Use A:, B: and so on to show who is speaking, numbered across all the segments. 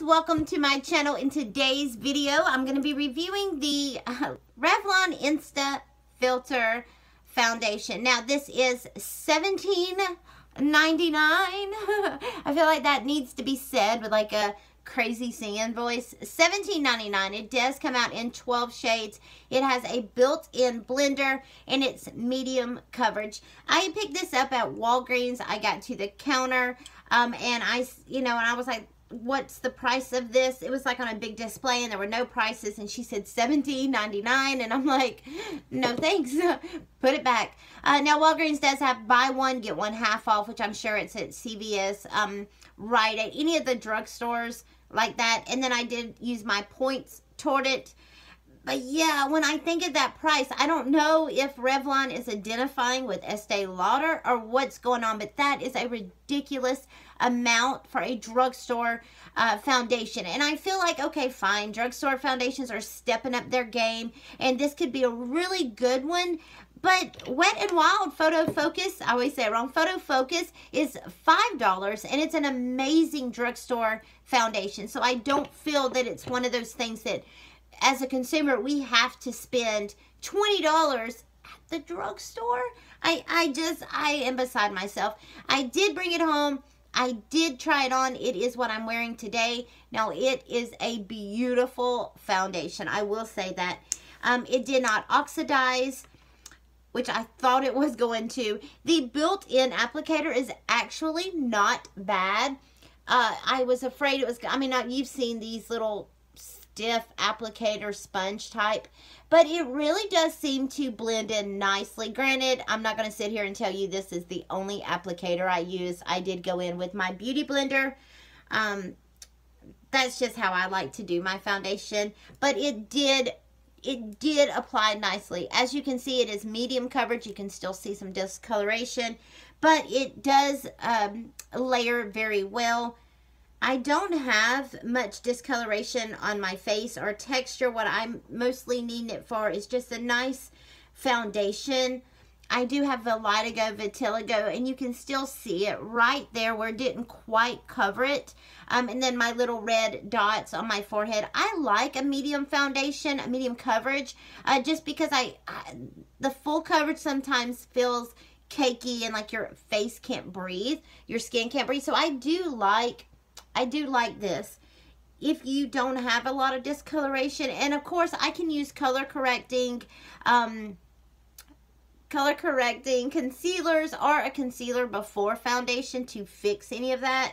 A: welcome to my channel. In today's video I'm going to be reviewing the Revlon Insta-Filter foundation. Now this is $17.99. I feel like that needs to be said with like a crazy singing voice. $17.99. It does come out in 12 shades. It has a built-in blender and it's medium coverage. I picked this up at Walgreens. I got to the counter and I was like, what's the price of this? It was like on a big display and there were no prices, and she said $17.99, and I'm like, no thanks. Put it back. Now Walgreens does have buy one get one half off, which I'm sure it's at CVS, Riteaid, any of the drugstores like that, and then I did use my points toward it. But yeah, when I think of that price, I don't know if Revlon is identifying with Estee Lauder or what's going on, but that is a ridiculous amount for a drugstore foundation. And I feel like, okay, fine, drugstore foundations are stepping up their game, and this could be a really good one. But Wet n Wild Photo Focus, I always say it wrong, Photo Focus is $5, and it's an amazing drugstore foundation. So I don't feel that it's one of those things that, as a consumer, we have to spend $20 at the drugstore. I am beside myself. I did bring it home. I did try it on. It is what I'm wearing today. Now, it is a beautiful foundation. I will say that. It did not oxidize, which I thought it was going to. The built-in applicator is actually not bad. I was afraid it was, you've seen these little stiff applicator sponge type, but it really does seem to blend in nicely. Granted, I'm not going to sit here and tell you this is the only applicator I use. I did go in with my beauty blender. That's just how I like to do my foundation, but it did apply nicely. As you can see, it is medium coverage. You can still see some discoloration, but it does layer very well. I don't have much discoloration on my face or texture. What I'm mostly needing it for is just a nice foundation. I do have vitiligo, and you can still see it right there where it didn't quite cover it. And then my little red dots on my forehead. I like a medium foundation, a medium coverage, just because the full coverage sometimes feels cakey and like your face can't breathe, your skin can't breathe. So I do like this if you don't have a lot of discoloration. And of course I can use color correcting concealers or a concealer before foundation to fix any of that.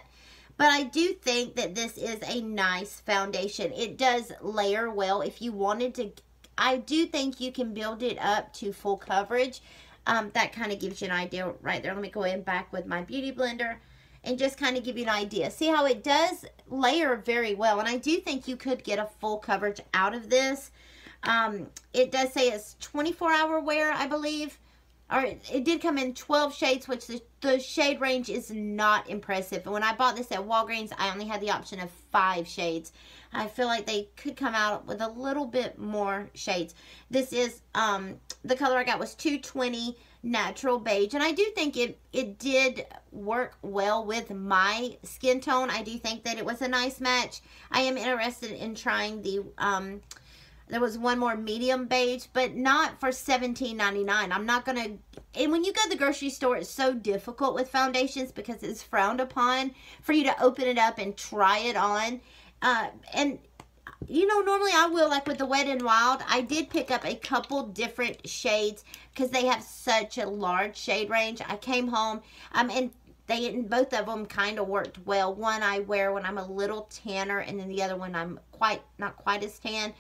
A: But I do think that this is a nice foundation. It does layer well. If you wanted to, I do think you can build it up to full coverage. That kind of gives you an idea right there. Let me go in back with my beauty blender and just kind of give you an idea. See how it does layer very well. And I do think you could get a full coverage out of this. It does say it's 24-hour wear, I believe. Or it did come in 12 shades, which the shade range is not impressive. And when I bought this at Walgreens, I only had the option of 5 shades. I feel like they could come out with a little bit more shades. This is, the color I got was 220 Natural Beige. And I do think it did work well with my skin tone. I do think that it was a nice match. I am interested in trying the, there was one more medium beige, but not for $17.99. I'm not going to, and when you go to the grocery store, it's so difficult with foundations because it's frowned upon for you to open it up and try it on. And, you know, normally I will, like with the Wet n Wild, I did pick up a couple different shades because they have such a large shade range. I came home, and both of them kind of worked well. One I wear when I'm a little tanner, and then the other one I'm not quite as tan.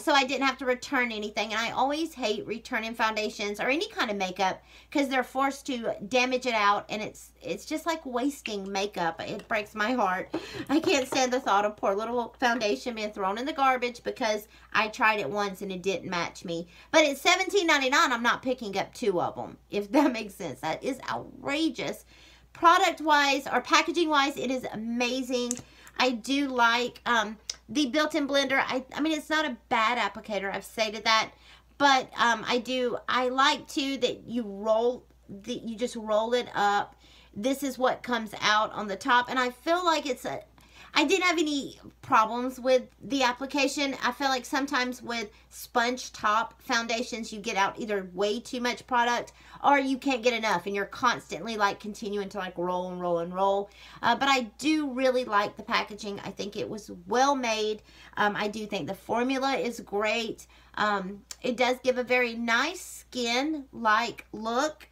A: So I didn't have to return anything. And I always hate returning foundations or any kind of makeup because they're forced to damage it out, and it's just like wasting makeup. It breaks my heart. I can't stand the thought of poor little foundation being thrown in the garbage because I tried it once and it didn't match me. But at $17.99, I'm not picking up 2 of them, if that makes sense. That is outrageous. Product-wise or packaging-wise, it is amazing. I do like the built-in blender. I mean, it's not a bad applicator. I've stated that. But I like, too, that you just roll it up. This is what comes out on the top. And I feel like I didn't have any problems with the application. I feel like sometimes with sponge top foundations, you get out either way too much product or you can't get enough and you're constantly like continuing to like roll and roll and roll. But I do really like the packaging. I think it was well made. I do think the formula is great. It does give a very nice skin-like look.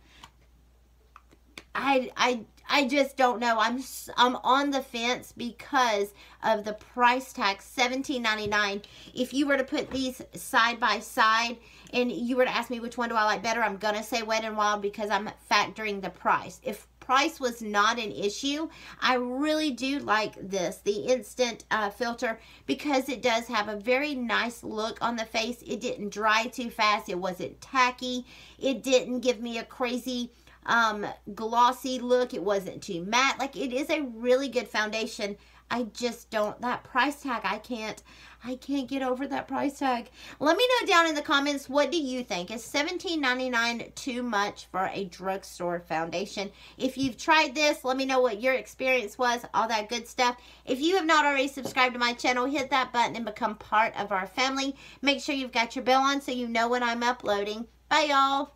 A: I just don't know. I'm on the fence because of the price tag, $17.99. If you were to put these side by side and you were to ask me which one do I like better, I'm going to say Wet n Wild because I'm factoring the price. If price was not an issue, I really do like this, the instant filter, because it does have a very nice look on the face. It didn't dry too fast. It wasn't tacky. It didn't give me a crazy glossy look. It wasn't too matte. Like, it is a really good foundation. I just don't, that price tag, I can't get over that price tag. Let me know down in the comments, what do you think? Is $17.99 too much for a drugstore foundation? If you've tried this, let me know what your experience was, all that good stuff. If you have not already subscribed to my channel, hit that button and become part of our family. Make sure you've got your bell on so you know when I'm uploading. Bye, y'all.